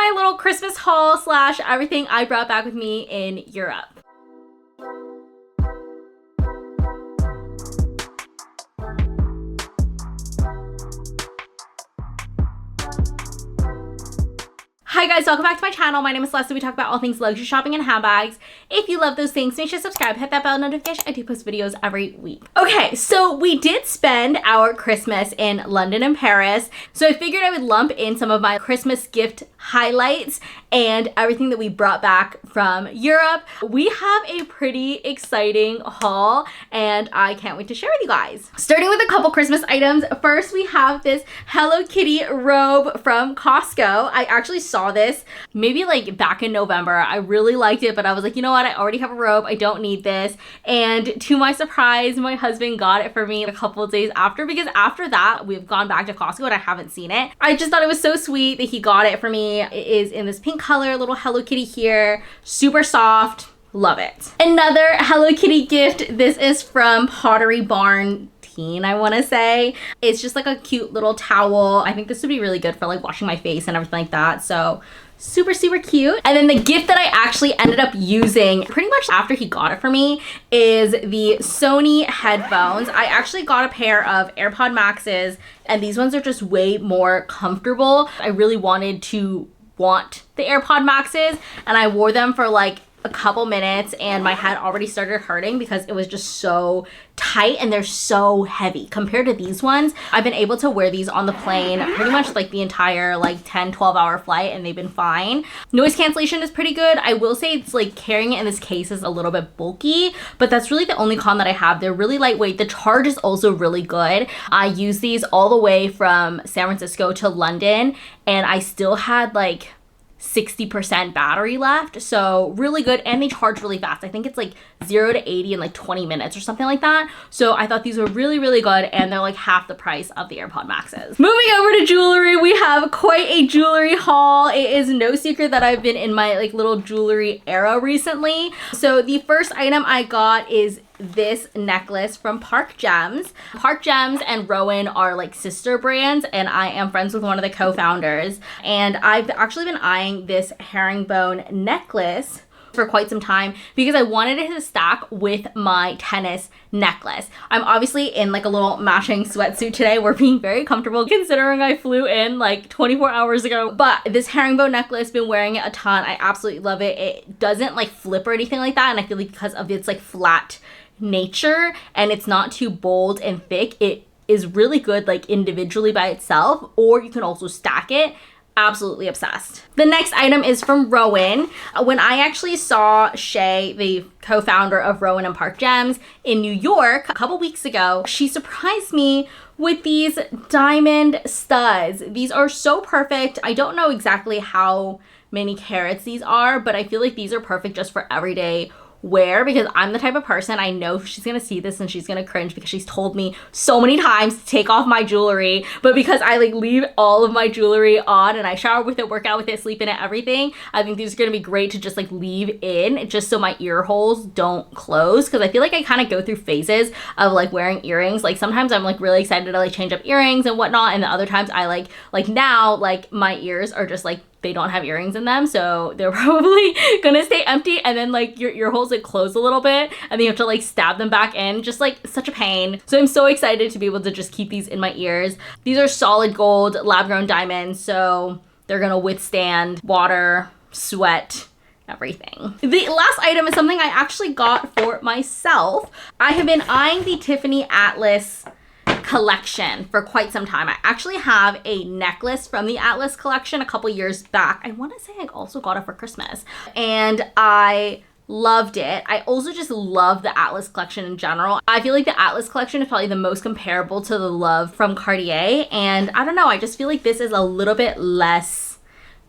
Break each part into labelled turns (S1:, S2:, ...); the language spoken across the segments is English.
S1: my little Christmas haul slash everything I brought back with me in Europe. Hi guys, welcome back to my channel. My name is Celesta. We talk about all things luxury shopping and handbags. If you love those things, make sure to subscribe, hit that bell notification. I do post videos every week. Okay, so we did spend our Christmas in London and Paris. So I figured I would lump in some of my Christmas gift highlights and everything that we brought back from Europe. We have a pretty exciting haul and I can't wait to share with you guys. Starting with a couple Christmas items. First, we have this Hello Kitty robe from Costco. I actually saw this maybe like back in November. I really liked it, but I was like, you know what? I already have a robe. I don't need this. And to my surprise, my husband got it for me a couple of days after, because after that, we've gone back to Costco and I haven't seen it. I just thought it was so sweet that he got it for me. It is in this pink color, little Hello Kitty here, super soft. Love it. Another Hello Kitty gift. This is from Pottery Barn, I want to say. It's just like a cute little towel. I think this would be really good for like washing my face and everything like that. So super cute. And then the gift that I actually ended up using pretty much after he got it for me is the Sony headphones. I actually got a pair of AirPod Maxes and these ones are just way more comfortable. I really wanted the AirPod Maxes and I wore them for like a couple minutes and my head already started hurting because it was just so tight and they're so heavy compared to these ones. I've been able to wear these on the plane pretty much like the entire like 10-12 hour flight and they've been fine. Noise cancellation is pretty good. I will say it's like carrying it in this case is a little bit bulky, but that's really the only con that I have. They're really lightweight. The charge is also really good. I used these all the way from San Francisco to London and I still had like 60% battery left, so really good, and they charge really fast. I think it's like 0 to 80 in like 20 minutes or something like that. So I thought these were really good, and they're like half the price of the AirPod Maxes. Moving over to jewelry, we have quite a jewelry haul. It is no secret that I've been in my like little jewelry era recently. So the first item I got is this necklace from Park Gems. Park Gems and Rowan are like sister brands and I am friends with one of the co-founders, and I've actually been eyeing this herringbone necklace for quite some time because I wanted it to stack with my tennis necklace. I'm obviously in like a little matching sweatsuit today. We're being very comfortable considering I flew in like 24 hours ago, but this herringbone necklace, been wearing it a ton. I absolutely love it. It doesn't like flip or anything like that, and I feel like because of its like flat nature and it's not too bold and thick, it is really good like individually by itself, or you can also stack it. Absolutely obsessed. The next item is from Rowan. When I actually saw Shay, the co-founder of Rowan and Park Gems, in New York a couple weeks ago, she surprised me with these diamond studs. These are so perfect. I don't know exactly how many carats these are, but I feel like these are perfect just for everyday wear, because I'm the type of person, I know she's gonna see this and she's gonna cringe because she's told me so many times to take off my jewelry, but because I like leave all of my jewelry on and I shower with it, work out with it, sleep in it, everything, I think these are gonna be great to just like leave in just so my ear holes don't close, because I feel like I kind of go through phases of like wearing earrings. Like sometimes I'm like really excited to like change up earrings and whatnot, and the other times I like now like my ears are just like they don't have earrings in them, so they're probably gonna stay empty, and then like your ear holes like close a little bit and then you have to like stab them back in, just like such a pain. So I'm so excited to be able to just keep these in my ears. These are solid gold lab grown diamonds, so they're gonna withstand water, sweat, everything. The last item is something I actually got for myself. I have been eyeing the Tiffany Atlas collection for quite some time. I actually have a necklace from the Atlas collection a couple years back. I want to say I also got it for Christmas and I loved it. I also just love the Atlas collection in general. I feel like the Atlas collection is probably the most comparable to the Love from Cartier, and I don't know, I just feel like this is a little bit less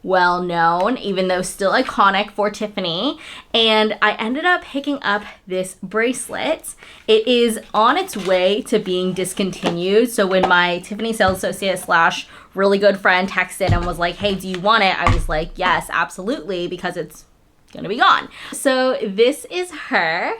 S1: well known, even though still iconic for Tiffany. And I ended up picking up this bracelet. It is on its way to being discontinued. So when my Tiffany sales associate slash really good friend texted and was like, hey, do you want it? I was like, yes, absolutely, because it's gonna be gone. So this is her.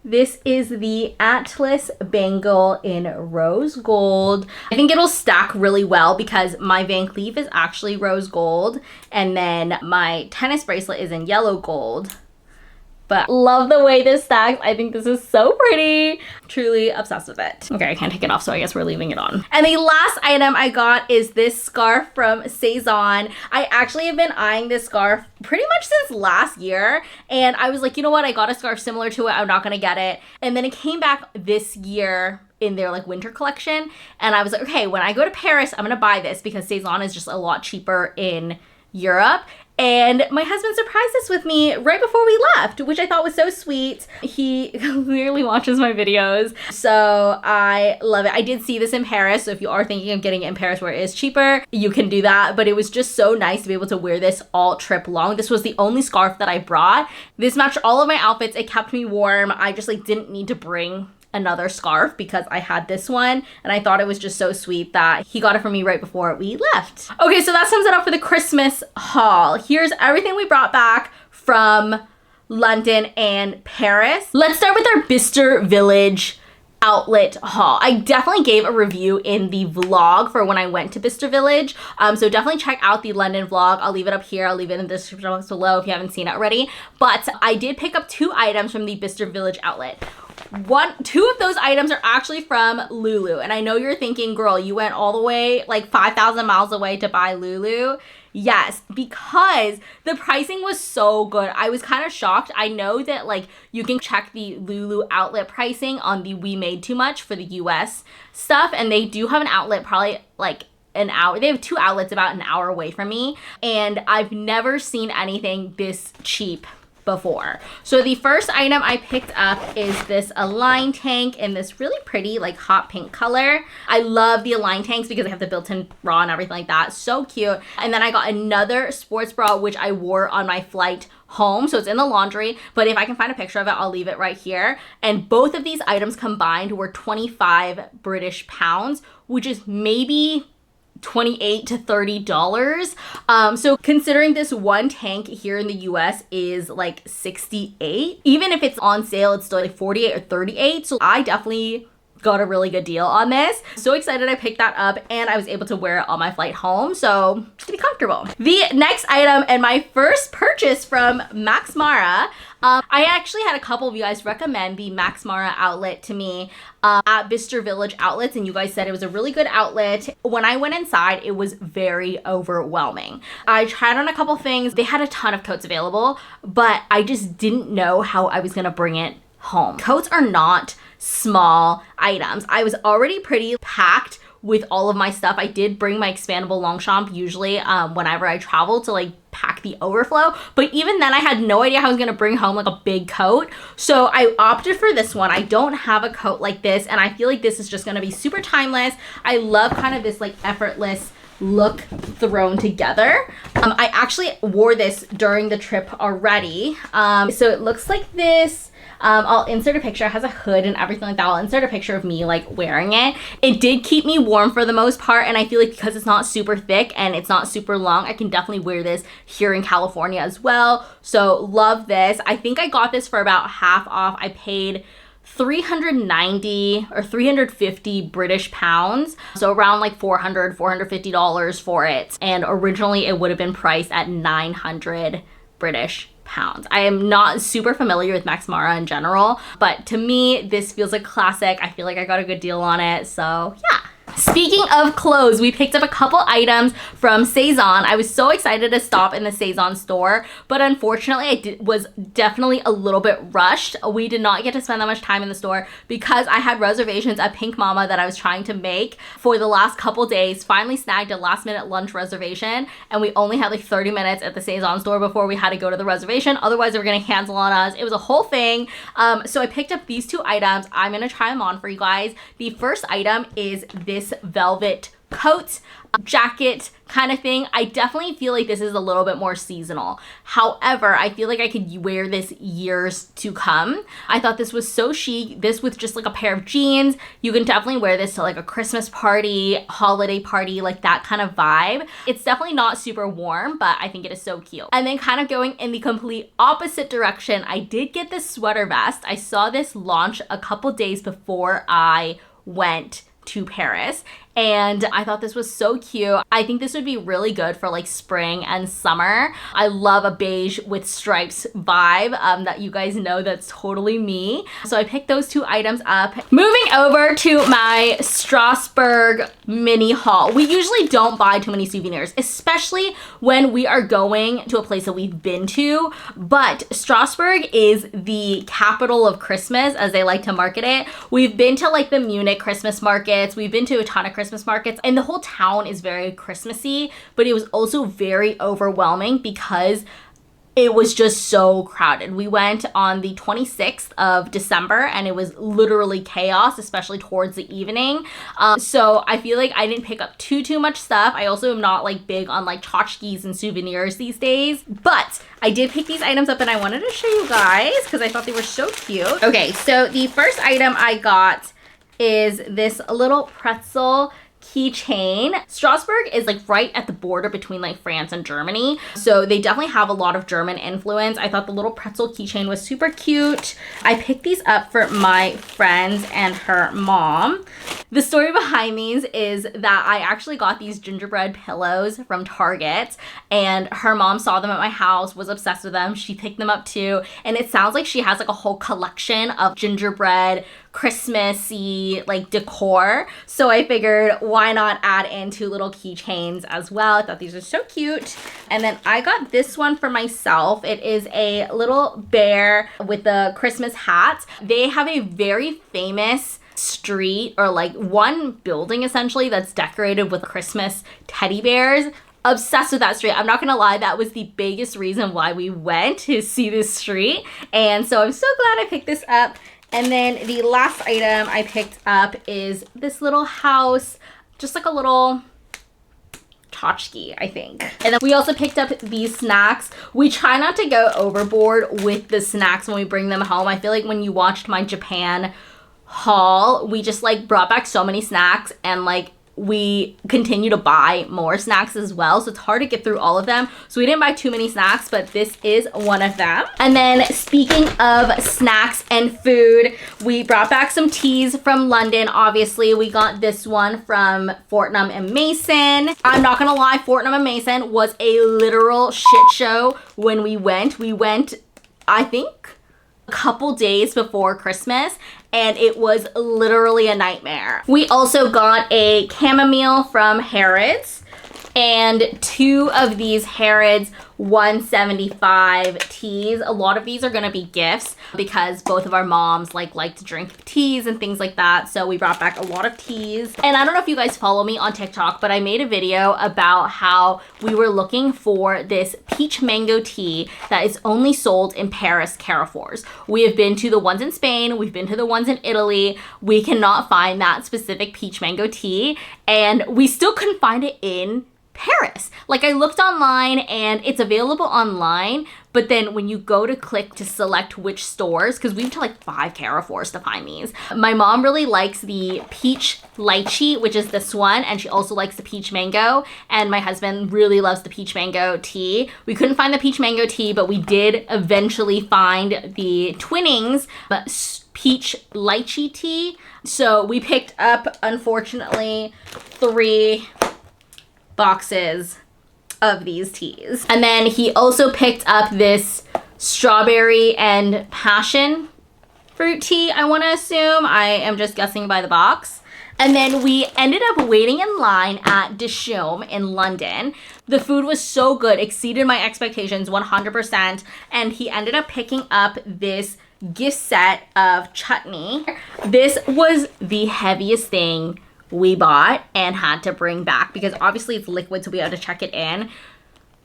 S1: This is the Atlas bangle in rose gold. I think it'll stack really well because my Van Cleef is actually rose gold, and then my tennis bracelet is in yellow gold. But love the way this stacks. I think this is so pretty. Truly obsessed with it. Okay, I can't take it off, so I guess we're leaving it on. And the last item I got is this scarf from Saison. I actually have been eyeing this scarf pretty much since last year. And I was like, you know what? I got a scarf similar to it. I'm not gonna get it. And then it came back this year in their like winter collection. And I was like, okay, when I go to Paris, I'm gonna buy this because Saison is just a lot cheaper in Europe. And my husband surprised us with me right before we left, which I thought was so sweet. He clearly watches my videos, so I love it. I did see this in Paris, so if you are thinking of getting it in Paris where it is cheaper, you can do that. But it was just so nice to be able to wear this all trip long. This was the only scarf that I brought. This matched all of my outfits. It kept me warm. I just like didn't need to bring another scarf because I had this one, and I thought it was just so sweet that he got it for me right before we left. Okay, so that sums it up for the Christmas haul. Here's everything we brought back from London and Paris. Let's start with our Bicester Village outlet haul. I definitely gave a review in the vlog for when I went to Bicester Village, so definitely check out the London vlog. I'll leave it up here. I'll leave it in the description box below if you haven't seen it already. But I did pick up 2 items from the Bicester Village outlet. 2 of those items are actually from Lulu, and I know you're thinking, girl, you went all the way like 5,000 miles away to buy Lulu. Yes, because the pricing was so good. I was kind of shocked. I know that like you can check the Lulu outlet pricing on the We Made Too Much for the US stuff, and they do have an outlet probably like an hour. They have 2 outlets about an hour away from me, and I've never seen anything this cheap before. So the first item I picked up is this Align tank in this really pretty like hot pink color. I love the Align tanks because they have the built-in bra and everything like that. So cute. And then I got another sports bra which I wore on my flight home, so it's in the laundry, but if I can find a picture of it, I'll leave it right here. And both of these items combined were 25 British pounds, which is maybe $28 to $30. So considering this one tank here in the US is like 68, even if it's on sale, it's still like 48 or 38. So I definitely got a really good deal on this. So excited I picked that up, and I was able to wear it on my flight home, so it's pretty comfortable. The next item and my first purchase from Max Mara, I actually had a couple of you guys recommend the Max Mara outlet to me at Bicester Village outlets, and you guys said it was a really good outlet. When I went inside, it was very overwhelming. I tried on a couple things. They had a ton of coats available, but I just didn't know how I was gonna bring it home. Coats are not small items. I was already pretty packed with all of my stuff. I did bring my expandable Longchamp usually whenever I travel to like pack the overflow, but even then I had no idea how I was gonna bring home like a big coat. So I opted for this one. I don't have a coat like this, and I feel like this is just gonna be super timeless. I love kind of this like effortless look thrown together. I actually wore this during the trip already. So it looks like this. I'll insert a picture. It has a hood and everything like that. I'll insert a picture of me like wearing it. It did keep me warm for the most part, and I feel like because it's not super thick and it's not super long, I can definitely wear this here in California as well. So love this. I think I got this for about half off. I paid 390 or 350 British pounds, so around like $450 for it, and originally it would have been priced at 900 British pounds. I am not super familiar with Max Mara in general, but to me this feels like classic. I feel like I got a good deal on it, so yeah. Speaking of clothes, we picked up a couple items from Saison. I was so excited to stop in the Saison store, but unfortunately I was definitely a little bit rushed. We did not get to spend that much time in the store because I had reservations at Pink Mama that I was trying to make for the last couple days. Finally snagged a last minute lunch reservation, and we only had like 30 minutes at the Saison store before we had to go to the reservation. Otherwise they were gonna cancel on us. It was a whole thing. So I picked up these 2 items. I'm gonna try them on for you guys. The first item is this velvet coat, jacket kind of thing. I definitely feel like this is a little bit more seasonal. However, I feel like I could wear this years to come. I thought this was so chic. This with just like a pair of jeans. You can definitely wear this to like a Christmas party, holiday party, like that kind of vibe. It's definitely not super warm, but I think it is so cute. And then kind of going in the complete opposite direction, I did get this sweater vest. I saw this launch a couple days before I went to Paris, and I thought this was so cute. I think this would be really good for like spring and summer. I love a beige with stripes vibe that you guys know that's totally me. So I picked those two items up. Moving over to my Strasbourg mini haul. We usually don't buy too many souvenirs, especially when we are going to a place that we've been to, but Strasbourg is the capital of Christmas, as they like to market it. We've been to like the Munich Christmas markets. We've been to a ton of Christmas markets, and the whole town is very Christmassy, but it was also very overwhelming because it was just so crowded. We went on the 26th of December and it was literally chaos, especially towards the evening. So I feel like I didn't pick up too much stuff. I also am not like big on like tchotchkes and souvenirs these days, but I did pick these items up and I wanted to show you guys because I thought they were so cute. Okay, so the first item I got is this little pretzel keychain. Strasbourg is like right at the border between like France and Germany, so they definitely have a lot of German influence. I thought the little pretzel keychain was super cute. I picked these up for my friends and her mom. The story behind these is that I actually got these gingerbread pillows from Target, and her mom saw them at my house, was obsessed with them. She picked them up too, and it sounds like she has like a whole collection of gingerbread Christmassy like decor. So I figured why not add in two little keychains as well. I thought these are so cute. And then I got this one for myself. It is a little bear with a Christmas hat. They have a very famous street, or like one building essentially, that's decorated with Christmas teddy bears. Obsessed with that street. I'm not gonna lie, that was the biggest reason why we went to see this street. And so I'm so glad I picked this up. And then the last item I picked up is this little house, just like a little tchotchke, I think. And then we also picked up these snacks. We try not to go overboard with the snacks when we bring them home. I feel like when you watched my Japan haul, we just like brought back so many snacks, and like we continue to buy more snacks as well, so it's hard to get through all of them. So we didn't buy too many snacks, but this is one of them. And then speaking of snacks and food, we brought back some teas from London. Obviously, we got this one from Fortnum and Mason. I'm not gonna lie, Fortnum and Mason was a literal shit show when we went. We went, I think, a couple days before Christmas, and it was literally a nightmare. We also got a chamomile from Harrods and two of these Harrods 175 teas. A lot of these are gonna be gifts because both of our moms like to drink teas and things like that. So we brought back a lot of teas. And I don't know if you guys follow me on TikTok, but I made a video about how we were looking for this peach mango tea that is only sold in Paris Carrefours. We have been to the ones in Spain, we've been to the ones in Italy. We cannot find that specific peach mango tea, and we still couldn't find it in Paris. Like, I looked online and it's available online, but then when you go to click to select which stores, because we went to like 5 Carrefours to find these. My mom really likes the peach lychee, which is this one, and she also likes the peach mango, and my husband really loves the peach mango tea. We couldn't find the peach mango tea, but we did eventually find the Twinings peach lychee tea. So we picked up, unfortunately, 3 boxes of these teas. And then he also picked up this strawberry and passion fruit tea, I want to assume. I am just guessing by the box. And then we ended up waiting in line at Deschaumes in London. The food was so good, exceeded my expectations 100%. And he ended up picking up this gift set of chutney. This was the heaviest thing we bought and had to bring back because obviously it's liquid, so we had to check it in.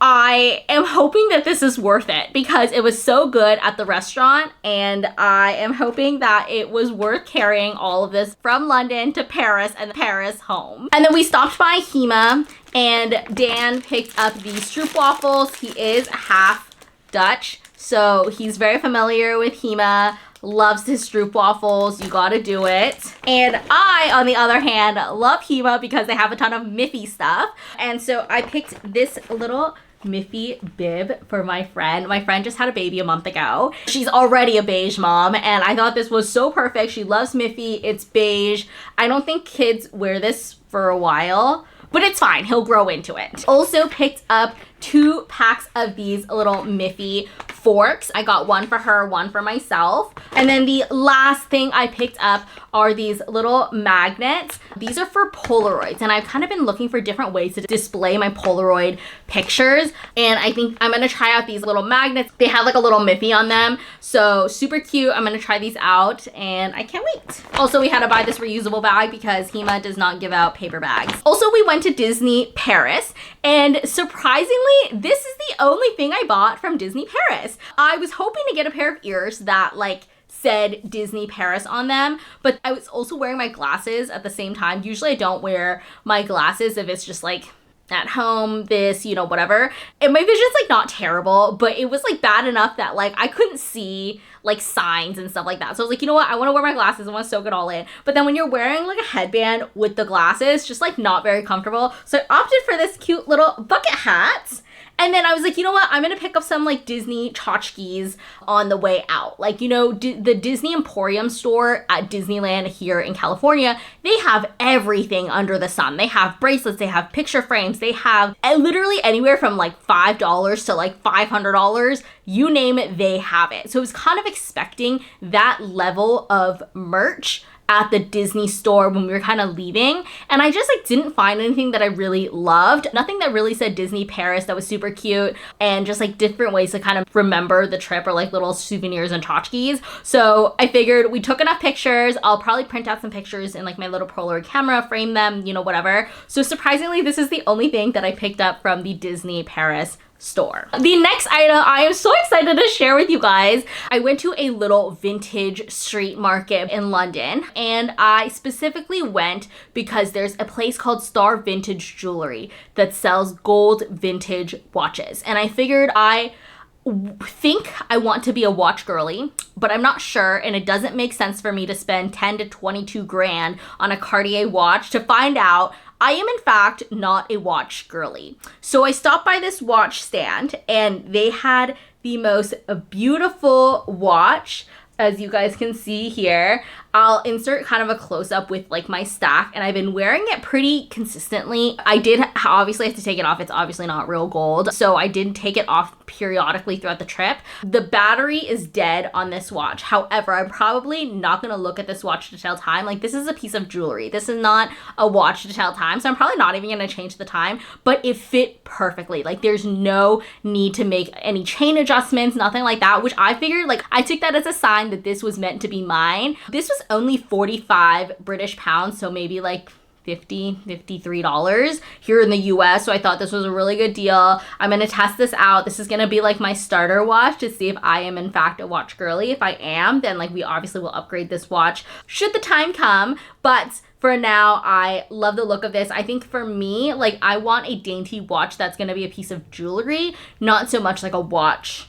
S1: I am hoping that this is worth it because it was so good at the restaurant, and I am hoping that it was worth carrying all of this from London to Paris and Paris home. And then we stopped by Hema, and Dan picked up these stroopwafels. He is half Dutch, so he's very familiar with Hema. Loves his stroopwafels. You gotta do it. And I, on the other hand, love Hema because they have a ton of Miffy stuff. And so I picked this little Miffy bib for my friend. My friend just had a baby a month ago. She's already a beige mom, and I thought this was so perfect. She loves Miffy. It's beige. I don't think kids wear this for a while, but it's fine. He'll grow into it. Also picked up 2 packs of these little Miffy forks. I got one for her, one for myself. And then the last thing I picked up are these little magnets. These are for Polaroids, and I've kind of been looking for different ways to display my Polaroid pictures, and I think I'm gonna try out these little magnets. They have like a little Miffy on them, so super cute. I'm gonna try these out, and I can't wait. Also, we had to buy this reusable bag because Hema does not give out paper bags. Also, we went to Disney Paris, and surprisingly, this is the only thing I bought from Disney Paris. I was hoping to get a pair of ears that like said Disney Paris on them, but I was also wearing my glasses at the same time. Usually I don't wear my glasses if it's just like at home, this, you know, whatever. And my vision's like not terrible, but it was like bad enough that like I couldn't see like signs and stuff like that. So I was like, you know what? I want to wear my glasses. I want to soak it all in. But then when you're wearing like a headband with the glasses, just like not very comfortable. So I opted for this cute little bucket hat. And then I was like, you know what? I'm going to pick up some like Disney tchotchkes on the way out. Like, you know, the Disney Emporium store at Disneyland here in California, they have everything under the sun. They have bracelets, they have picture frames, they have literally anywhere from like $5 to like $500. You name it, they have it. So I was kind of expecting that level of merch at the Disney store when we were kind of leaving, and I just like didn't find anything that I really loved. Nothing that really said Disney Paris that was super cute, and just like different ways to kind of remember the trip, or like little souvenirs and tchotchkes. So I figured we took enough pictures. I'll probably print out some pictures in like my little Polaroid camera, frame them, you know, whatever. So surprisingly, this is the only thing that I picked up from the Disney Paris store. The next item I am so excited to share with you guys. I went to a little vintage street market in London, and I specifically went because there's a place called Star Vintage Jewelry that sells gold vintage watches, and I figured I think I want to be a watch girly, but I'm not sure, and it doesn't make sense for me to spend 10 to 22 grand on a Cartier watch to find out I am in fact not a watch girly. So I stopped by this watch stand, and they had the most beautiful watch, as you guys can see here. I'll insert kind of a close-up with like my stack, and I've been wearing it pretty consistently. I did obviously have to take it off. It's obviously not real gold, so I did take it off periodically throughout the trip. The battery is dead on this watch. However, I'm probably not gonna look at this watch to tell time. Like, this is a piece of jewelry. This is not a watch to tell time, so I'm probably not even gonna change the time, but it fit perfectly. Like, there's no need to make any chain adjustments, nothing like that, which I figured, like, I took that as a sign that this was meant to be mine. This was only 45 British pounds, so maybe like $53 here in the US, so I thought this was a really good deal. I'm gonna test this out. This is gonna be like my starter watch to see if I am in fact a watch girly. If I am, then like we obviously will upgrade this watch should the time come, but for now, I love the look of this. I think for me, like, I want a dainty watch that's gonna be a piece of jewelry, not so much like a watch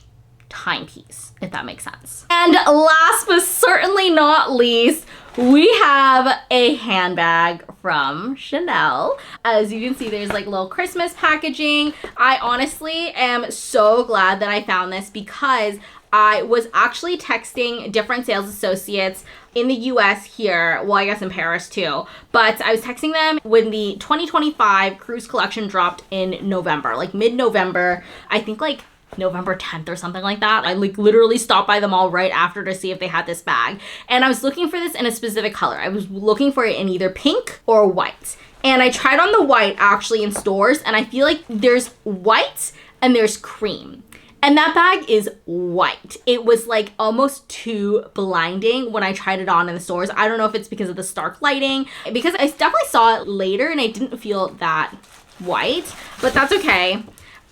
S1: timepiece, if that makes sense. And last but certainly not least, we have a handbag from Chanel. As you can see, there's like little Christmas packaging. I honestly am so glad that I found this because I was actually texting different sales associates in the US here, well, I guess in Paris too, but I was texting them when the 2025 cruise collection dropped in November, like mid-November, I think like November 10th or something like that. I like literally stopped by them all right after to see if they had this bag. And I was looking for this in a specific color. I was looking for it in either pink or white. And I tried on the white actually in stores, and I feel like there's white and there's cream. And that bag is white. It was like almost too blinding when I tried it on in the stores. I don't know if it's because of the stark lighting, because I definitely saw it later and I didn't feel that white, but that's okay.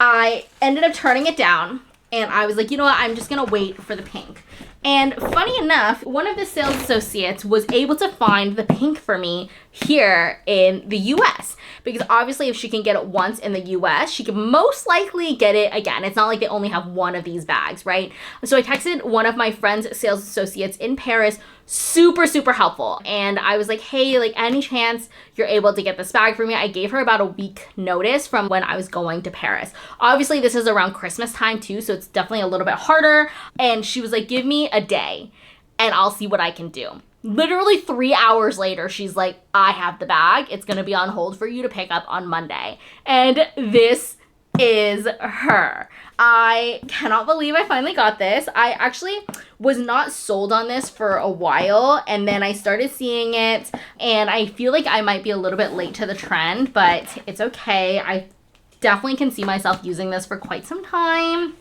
S1: I ended up turning it down and I was like, you know what, I'm just gonna wait for the pink. And funny enough, one of the sales associates was able to find the pink for me here in the US. Because obviously if she can get it once in the US, she can most likely get it again. It's not like they only have one of these bags, right? So I texted one of my friend's sales associates in Paris, super, super helpful. And I was like, hey, like any chance you're able to get this bag for me? I gave her about a week notice from when I was going to Paris. Obviously this is around Christmas time too, so it's definitely a little bit harder. And she was like, give me a day and I'll see what I can do. Literally 3 hours later, she's like, I have the bag. It's gonna be on hold for you to pick up on Monday. And this is her. I cannot believe I finally got this. I actually was not sold on this for a while, and then I started seeing it, and I feel like I might be a little bit late to the trend, but it's okay. I definitely can see myself using this for quite some time.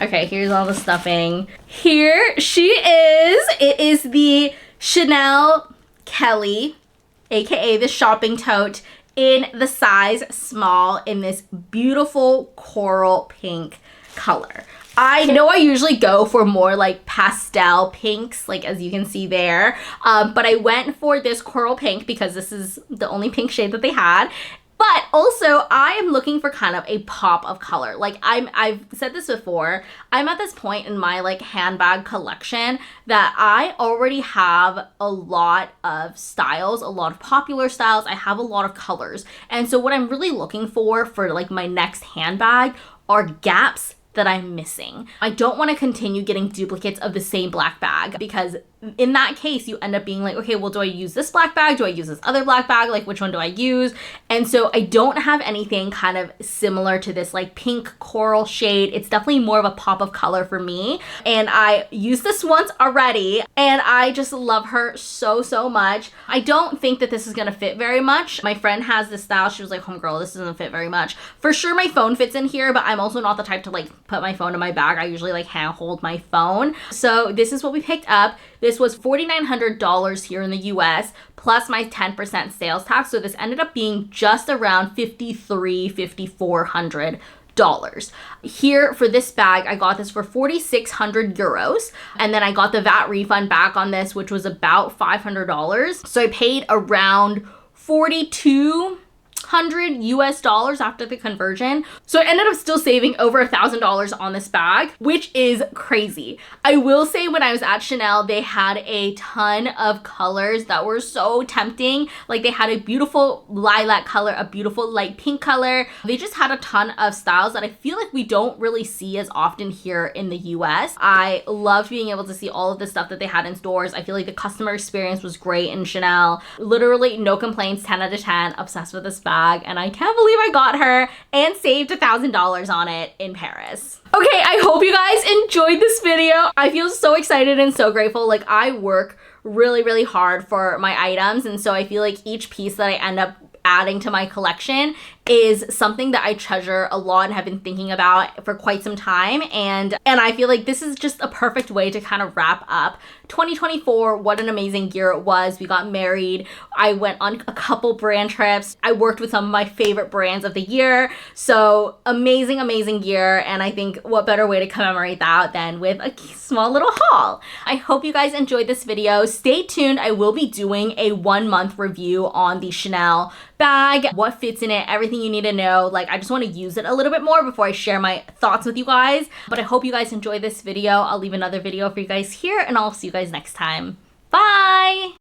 S1: Okay, here's all the stuffing. Here she is. It is the Chanel Kelly, aka the shopping tote, in the size small in this beautiful coral pink color. I know I usually go for more like pastel pinks, like as you can see there, but I went for this coral pink because this is the only pink shade that they had. But also, I am looking for kind of a pop of color. Like I've said this before, I'm at this point in my like handbag collection that I already have a lot of styles, a lot of popular styles. I have a lot of colors. And so what I'm really looking for like my next handbag are gaps that I'm missing. I don't want to continue getting duplicates of the same black bag because in that case, you end up being like, okay, well, do I use this black bag? Do I use this other black bag? Like, which one do I use? And so I don't have anything kind of similar to this like pink coral shade. It's definitely more of a pop of color for me. And I used this once already and I just love her so, so much. I don't think that this is gonna fit very much. My friend has this style. She was like, homegirl, this doesn't fit very much. For sure, my phone fits in here, but I'm also not the type to like put my phone in my bag. I usually like hand hold my phone. So this is what we picked up. This was $4,900 here in the US, plus my 10% sales tax. So this ended up being just around $5,400. Here for this bag, I got this for 4,600 euros. And then I got the VAT refund back on this, which was about $500. So I paid around 4,200 US dollars after the conversion. So I ended up still saving over $1,000 on this bag, which is crazy. I will say when I was at Chanel, they had a ton of colors that were so tempting. Like they had a beautiful lilac color, a beautiful light pink color. They just had a ton of styles that I feel like we don't really see as often here in the US. I loved being able to see all of the stuff that they had in stores. I feel like the customer experience was great in Chanel. Literally no complaints, 10 out of 10, obsessed with this bag. And I can't believe I got her and saved $1,000 on it in Paris. Okay, I hope you guys enjoyed this video. I feel so excited and so grateful. Like I work really, really hard for my items. And so I feel like each piece that I end up adding to my collection is something that I treasure a lot and have been thinking about for quite some time. And I feel like this is just a perfect way to kind of wrap up 2024. What an amazing year it was. We got married. I went on a couple brand trips. I worked with some of my favorite brands of the year. So amazing, amazing year. And I think what better way to commemorate that than with a small little haul. I hope you guys enjoyed this video. Stay tuned. I will be doing a 1-month review on the Chanel bag, what fits in it, everything you need to know. Like I just want to use it a little bit more before I share my thoughts with you guys. But I hope you guys enjoyed this video. I'll leave another video for you guys here and I'll see you guys next time. Bye!